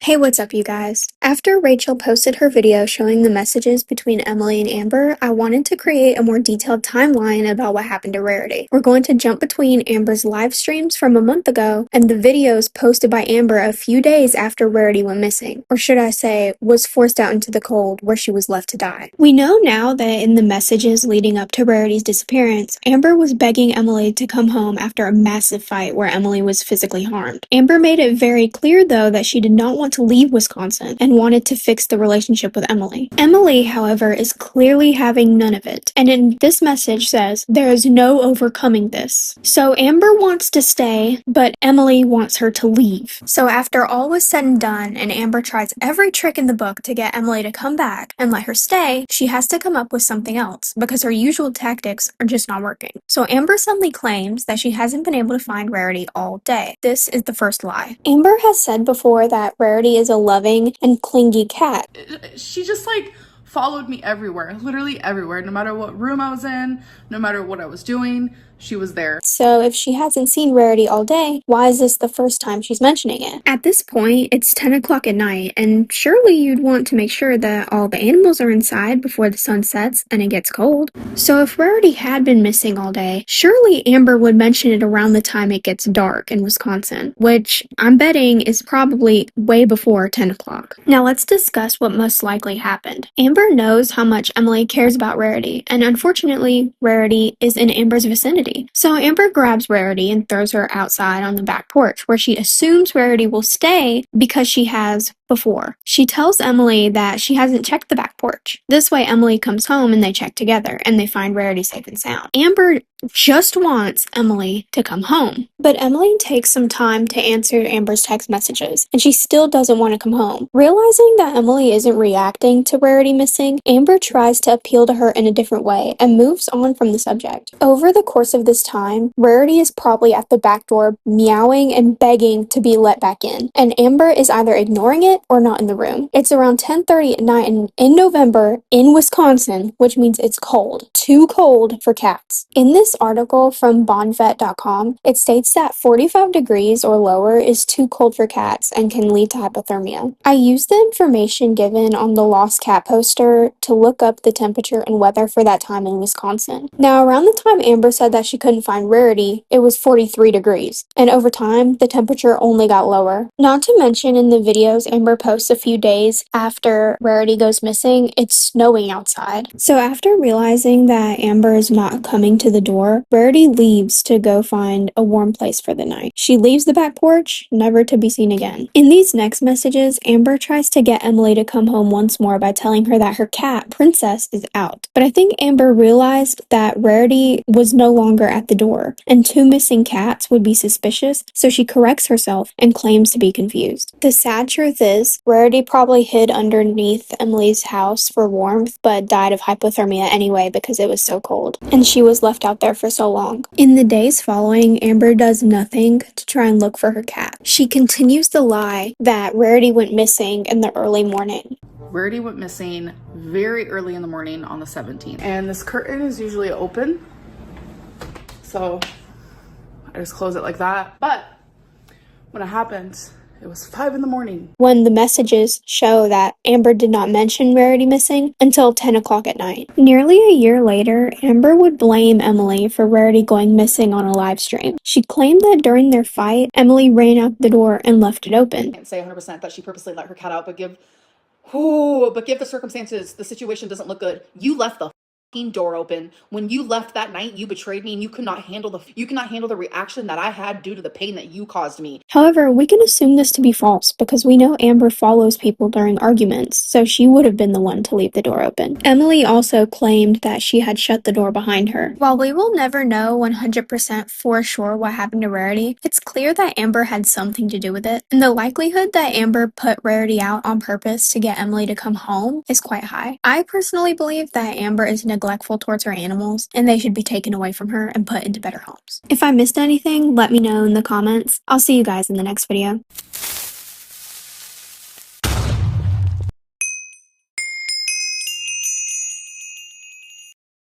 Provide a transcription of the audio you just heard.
Hey, what's up, you guys? After Rachel posted her video showing the messages between Emily and Amber, I wanted to create a more detailed timeline about what happened to Rarity. We're going to jump between Amber's live streams from a month ago and the videos posted by Amber a few days after Rarity went missing, or should I say, was forced out into the cold where she was left to die. We know now that in the messages leading up to Rarity's disappearance, Amber was begging Emily to come home after a massive fight where Emily was physically harmed. Amber made it very clear, though, that she did not want to leave Wisconsin and wanted to fix the relationship with Emily. Emily, however, is clearly having none of it, and in this message says, "There is no overcoming this." So Amber wants to stay, but Emily wants her to leave. So after all was said and done, and Amber tries every trick in the book to get Emily to come back and let her stay, she has to come up with something else, because her usual tactics are just not working. So Amber suddenly claims that she hasn't been able to find Rarity all day. This is the first lie. Amber has said before that Rarity is a loving and clingy cat. She just followed me everywhere, literally everywhere. No matter what room I was in, no matter what I was doing, she was there. So if she hasn't seen Rarity all day, why is this the first time she's mentioning it? At this point, it's 10 o'clock at night, and surely you'd want to make sure that all the animals are inside before the sun sets and it gets cold. So if Rarity had been missing all day, surely Amber would mention it around the time it gets dark in Wisconsin, which I'm betting is probably way before 10 o'clock. Now let's discuss what most likely happened. Amber knows how much Emily cares about Rarity, and unfortunately, Rarity is in Amber's vicinity. So Amber grabs Rarity and throws her outside on the back porch, where she assumes Rarity will stay because she has before. She tells Emily that she hasn't checked the back porch. This way Emily comes home and they check together, and they find Rarity safe and sound. Amber just wants Emily to come home. But Emily takes some time to answer Amber's text messages, and she still doesn't want to come home. Realizing that Emily isn't reacting to Rarity missing, Amber tries to appeal to her in a different way and moves on from the subject. Over the course of this time, Rarity is probably at the back door meowing and begging to be let back in, and Amber is either ignoring it or not in the room. It's around 10:30 at night in November in Wisconsin, which means it's cold. Too cold for cats. In this article from bondvet.com, it states that 45 degrees or lower is too cold for cats and can lead to hypothermia. I used the information given on the lost cat poster to look up the temperature and weather for that time in Wisconsin. Now, around the time Amber said that she couldn't find Rarity, it was 43 degrees, and over time, the temperature only got lower. Not to mention, in the videos Amber posts a few days after Rarity goes missing, it's snowing outside. So after realizing that Amber is not coming to the door, Rarity leaves to go find a warm place for the night. She leaves the back porch, never to be seen again. In these next messages, Amber tries to get Emily to come home once more by telling her that her cat, Princess, is out. But I think Amber realized that Rarity was no longer at the door, and two missing cats would be suspicious, so she corrects herself and claims to be confused. The sad truth is, Rarity probably hid underneath Emily's house for warmth, but died of hypothermia anyway because it was so cold, and she was left out there for so long. In the days following, Amber does nothing to try and look for her cat. She continues the lie that Rarity went missing in the early morning. Rarity went missing very early in the morning on the 17th. And this curtain is usually open, so I just close it like that. But when it happened, it was 5 in the morning. When the messages show that Amber did not mention Rarity missing until 10 o'clock at night. Nearly a year later, Amber would blame Emily for Rarity going missing on a live stream. She claimed that during their fight, Emily ran out the door and left it open. I can't say 100% that she purposely let her cat out, but give the circumstances, the situation doesn't look good. You left the door open. When you left that night, you betrayed me, and you could not handle the reaction that I had due to the pain that you caused me. However, we can assume this to be false because we know Amber follows people during arguments, so she would have been the one to leave the door open. Emily also claimed that she had shut the door behind her. While we will never know 100% for sure what happened to Rarity, it's clear that Amber had something to do with it, and the likelihood that Amber put Rarity out on purpose to get Emily to come home is quite high. I personally believe that Amber is neglectful towards her animals, and they should be taken away from her and put into better homes. If I missed anything, let me know in the comments. I'll see you guys in the next video.